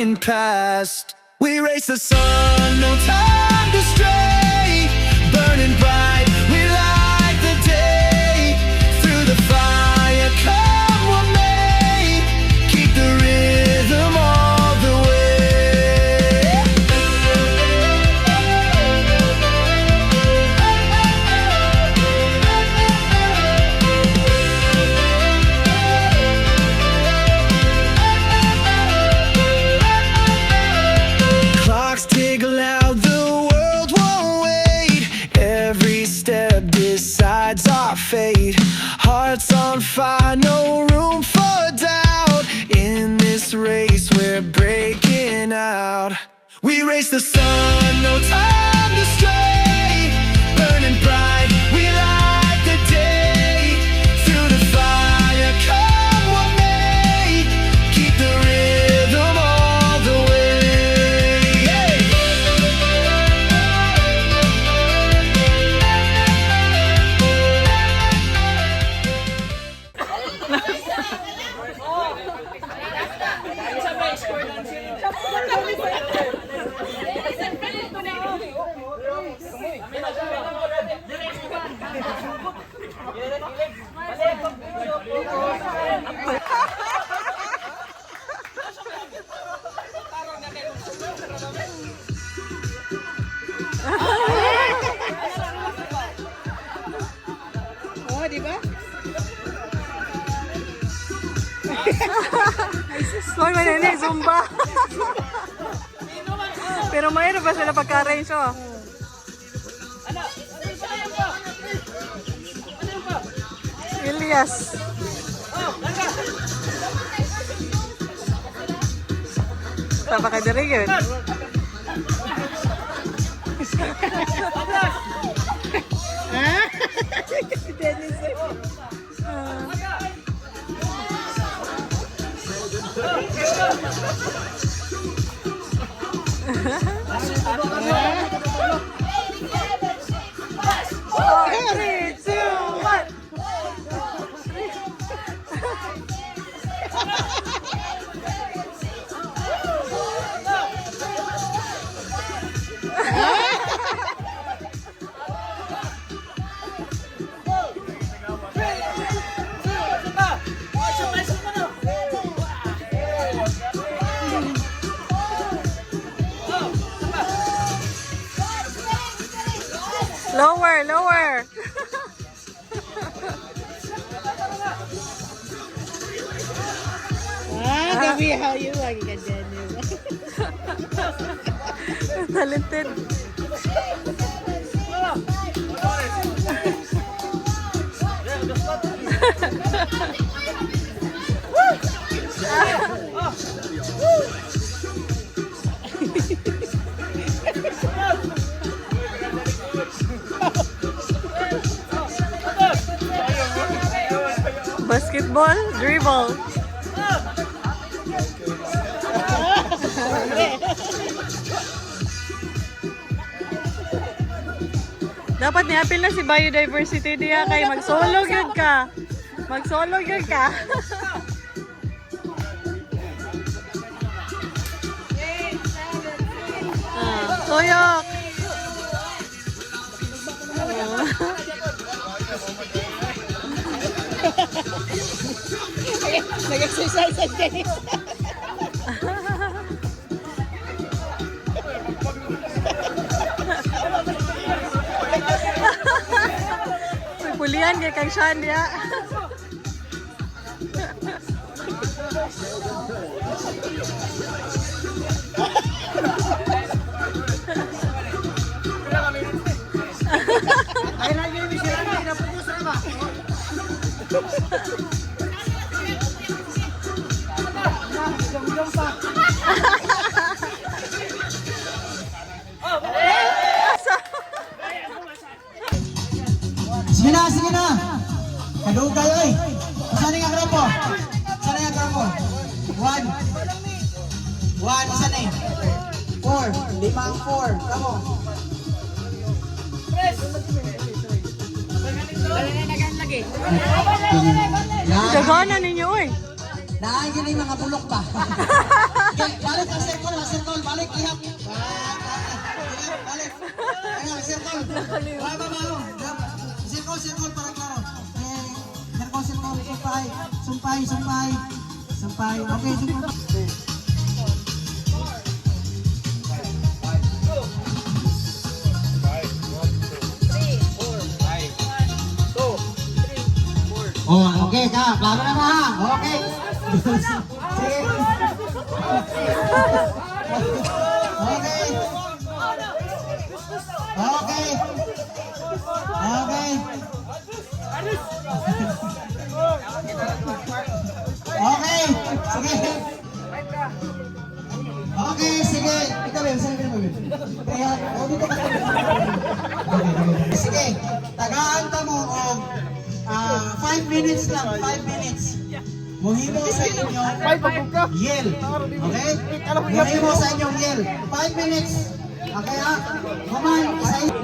flying past. We race the sun, no time to stray. Burning bright, we light the day. Through the fire, come what may. Keep the rhythm all the way. Clocks tick loud, the world won't wait. Every step decides our fate. Hearts on fire, no room for doubt. In this race, we're breaking out. We race the sun, no time to stray. Burning bright, we light the day. Through the fire, come what may. Keep the rhythm all the way. Oh, di ba? Hoy, manini, Zumba. Pero mayroon ba sila pagka-arrange, oh? Elias. Tapa ka diri yun. Dennis. Three, two, one. Lower, lower. Gabi, how you lagi ka, Dennis? Talented. Basketball, dribble. Dapat ni-appeal na si biodiversity diya kay mag-solo yun ka. Mag-solo yun ka. Tuyok. Nag-exercise ang Dennis. Pulian kay kang Sean diya. Ay, lagi yung misirang hindi na putos na ba? Jom-jom pa. Sige na, sige na. Kadug kayo eh. Saan nga grupo? Saan nga grupo? One. Isa na eh. 4. 5 ang 4. Kamo. Dagana ninyo eh. Naagin yung mga bulok ba? Okay, balik ang second. ihap. Balik. Ayun, circle. Baba ba ako? Circle para klaro. Circle. Sumpay. Okay, sumpay. Oh, okay ka. Klaro na ha. Okay. Sige. Okay, sige. Ikaw ba? Saan ka naman? Kaya, dito ka. Okay. Sige, tagaan mo og 5 minutes lang, 5 minutes. Muhimo sa inyong yell. Okay? Muhimo sa inyong yell. 5 minutes. Okay ha? Kumain sa inyo.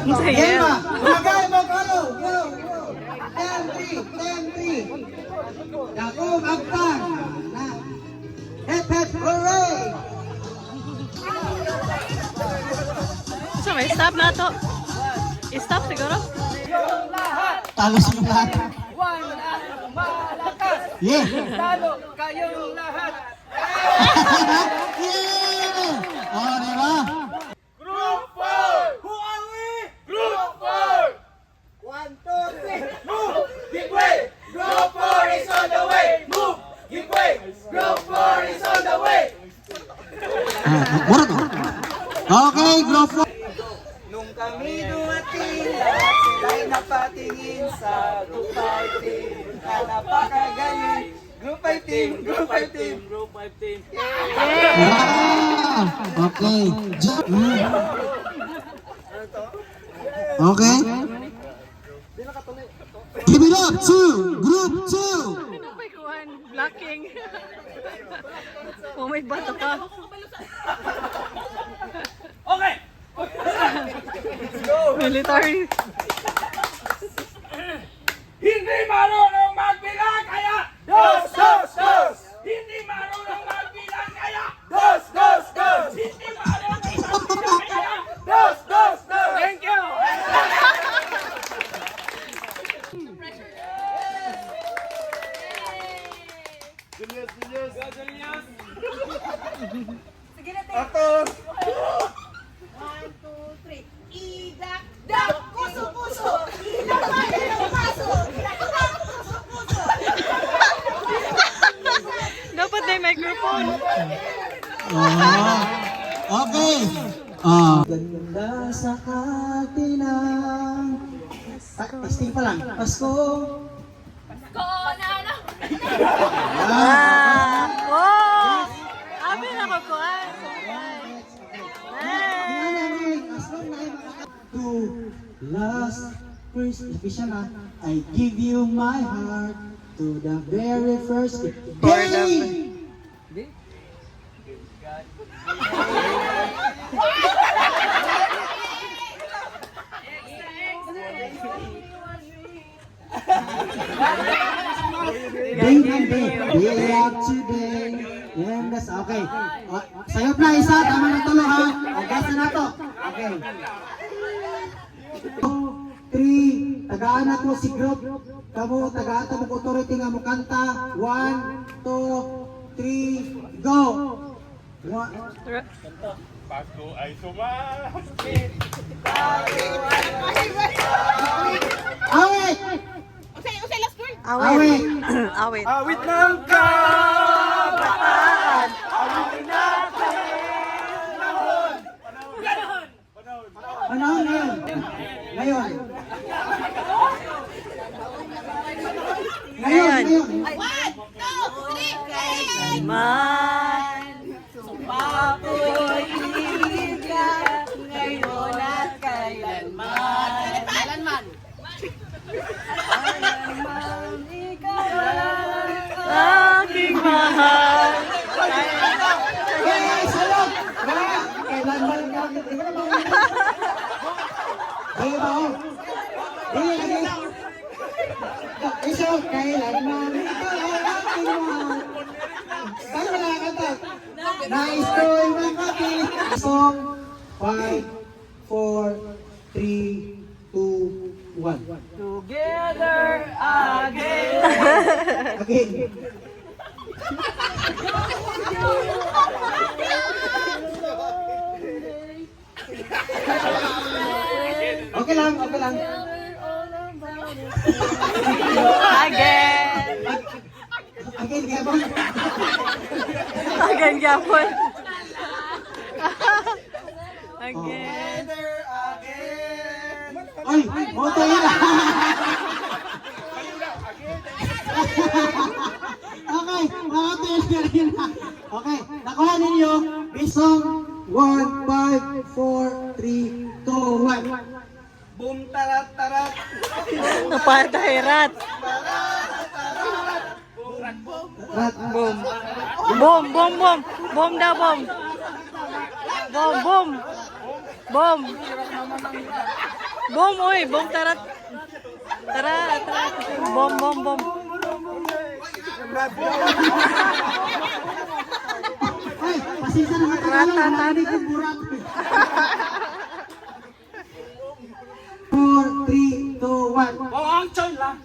Yan ba? Magay mo kalo. Go. 10-3. Ako magpang. Hep, hooray! So, may stop na to. I-stop siguro? Talo sa lahat. Yeah! Talo kayong lahat. Yeah! Oh, diba? Group 4! Who are we? Group 4! 1, 2, 3, move! Give way! Group 4 is on the way! Move! Give way! Group 4 is on the way! Okay, group 4. Nung kami dumating, lahat sila'y napatingin sa Group 5 team. Na napakagaling. Group 5 team, Group 5 team, Group 5 team. Okay. Okay. Give it up to group 2. Ano ba kuhan? Blocking. Oh, may bato ka. Okay! Military. Hindi marunong magbilang kaya dos, dos, dos! Hindi marunong magbilang kaya dos, dos, dos! Hindi marunong magbilang kaya dos, dos, dos! Thank you! Atos! 1, 2, 3. Idak, dak, puso, puso. Idak, tayo, paso. Idak, dak, puso, puso. Dapat may microphone. Okay. Ganda sa katinang. Testing pa lang. Pasko. Oh! Abi na ko kuhan. To last first official na, I give you my heart to the very first day. Day out today. And that's okay. Sayop na isa, tama na tulo ha. Agasa na to. Okay. 2, 3, tagaan ako si group. Kamu, tagaan mo authority nga mo kanta. 1, 2, 3, go! Pasko ay sumaski. Awit! Awit. Awit. Awit ng kabataan! Awit natin! Panahon ngayon. Ngayon. Ngayon. One, two, three, hey! Man. Sumpapoy, ibig ka, ngayon at kailanman. Kailanman. Kailanman, ikaw lang. Aking mahal. Kailan ba lang Dili ba oh? Dili lagi. Iso, kailanman ito ay aking mahal. Paano ba nakakanta? Nais ko'y makapiling. Song 5, 4, 3, 2, 1. Together again. Again. Okay lang, okay lang. Again. Again, kaya ba? Again, Japon. Again. Ay, moto yun. Okay, moto yun. Okay, nakuha ninyo. Isong 1, 5, 4, 3, 2, 1. Boom tarat tarat. Napatay rat. Rat. Boom. Boom, boom, boom. Boom daw, boom. Boom, boom. Boom. Boom, uy. Boom, tarat. Tarat, tarat. Boom, boom, boom. Ay, pasensya na mga Tagalog. Narinig yung burat. 4, 3, 2, 1. Oh, ang choy lang.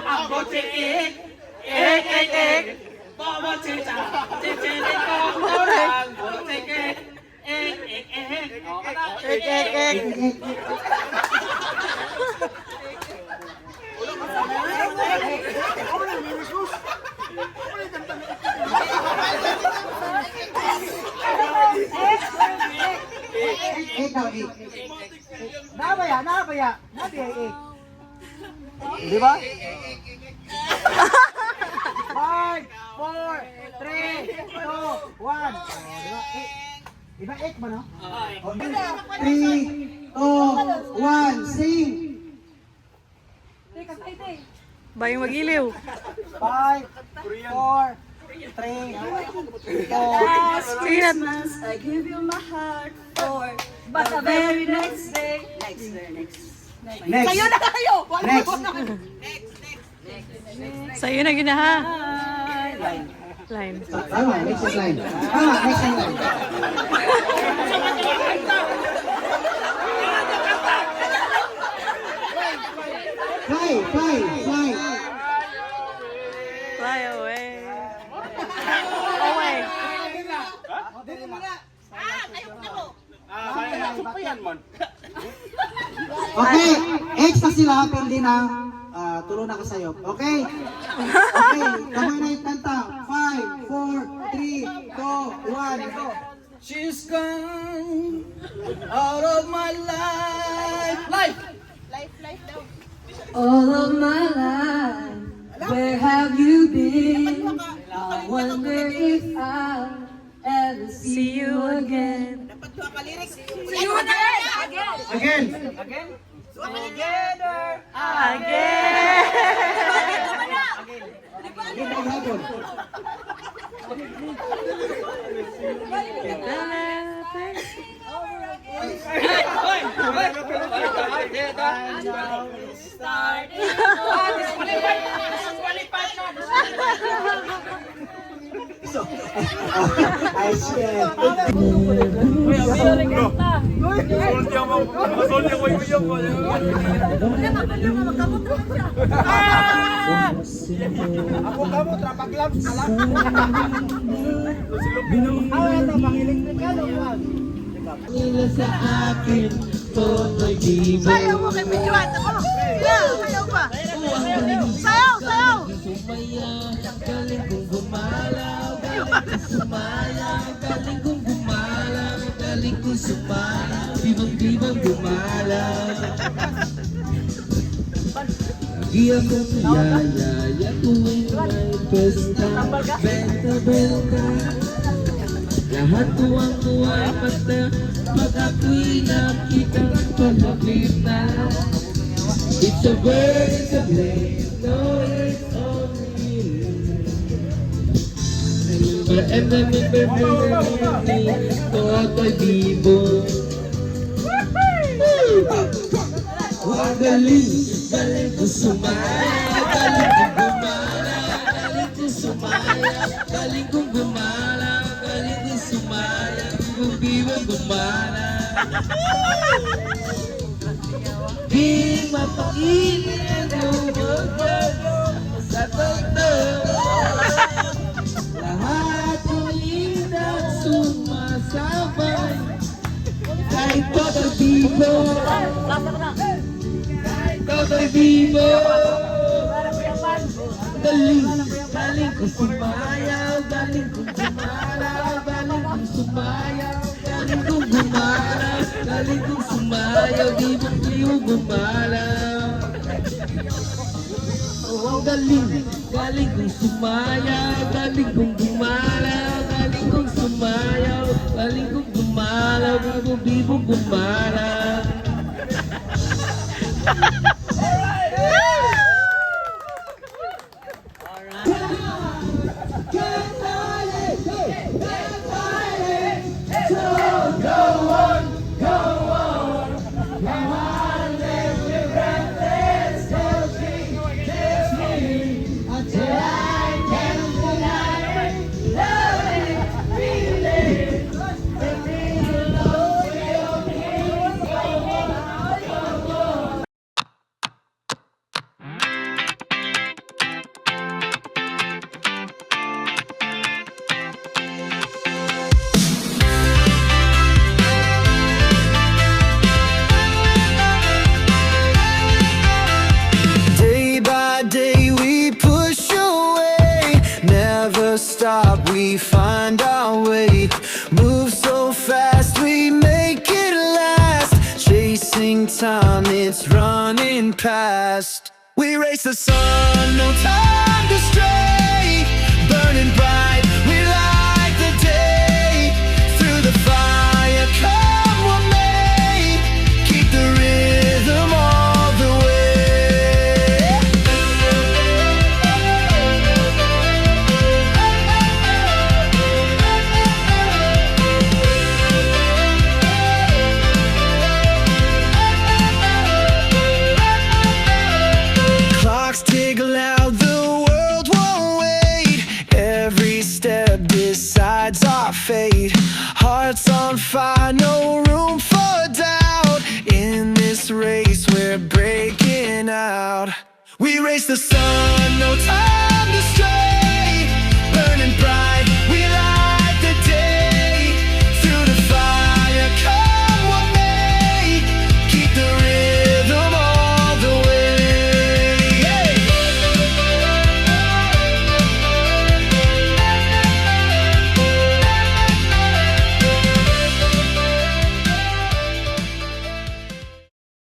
Ako chikik. Ek, ek, ek. Bobo chicha. Chichiri ko. Orang. Bobo chikik. Ek, ek, ek. Ek, ek, ek. Ikaw, eh. Nabaya, nabaya. Nabaya, ek. Di ba? 5, 4, 3, 2, 1. Diba ek ba, no? 3, 2, 1, sing! Bayang magiliw. 5, 4, 3, 2, Sige na. I give you my heart for, but the very next day, next. Next! Kayo na kayo! Next! Sa'yo na ginaha. Line. Tama, next is line. Tama, next is line. Fly, fly, fly. Fly away. Away. Okay, X na sila, pindi na. Tulo na ka sa'yo. Okay? Okay, kamay na yung kanta. 5, 4, 3, 2, 1, go. She's gone out of my life. Life! All of my life, where have you been? I wonder if I'll ever see you again. See you again! Again. Again? Together! Again. Again, maghapon. I swear. Ako kamo, trapag labs, alam. Awa na, pangilig ka naman. Sa akin, to'y di mo. Sayaw mo kay Pichuan! Ako! Sayaw pa! Sayaw! Sayaw! Galing kong gumalaw, galing kong gumalaw, galing kong sumalaw, bibang gumalaw. Lagi akong yayaya tuwing may pesta, benta. Lahat tuwang-tuwa basta pag ako'y nakita palapit na. It's a bird, it's a plane, no, it's only you. Remember, to'y bibo. galing, galing ko sumaya, galing kong gumala, galing kong sumaya, galing kong gumala, galing kong sumaya, kung biwang gumala. Di mapakinig ang magbago sa totoo. Lahat ng indat sumasabay, kahit toto'y bibo, kahit toto'y bibo. Galing, galing kong sumayaw, galing kong gumalaw, galing kong sumayaw, galing kong gumalaw, galing kong sumayaw, di bang liw gumalaw. Oh, galing, galing kong sumayaw, galing kong gumalaw, galing kong sumayaw, galing kong gumalaw, bibo gumalaw. Day by day we push away, never stop, we find our way. Move so fast, we make it last. Chasing time, it's running past. We race the sun, no time to stray. Burning bright, we light the day. Through the fire, come what may. Keep the rhythm all the way. Clocks tick loud, the world won't wait. Every step decides our fate. Hearts on fire, no room for doubt. In this race, we're breaking out. We race the sun, no time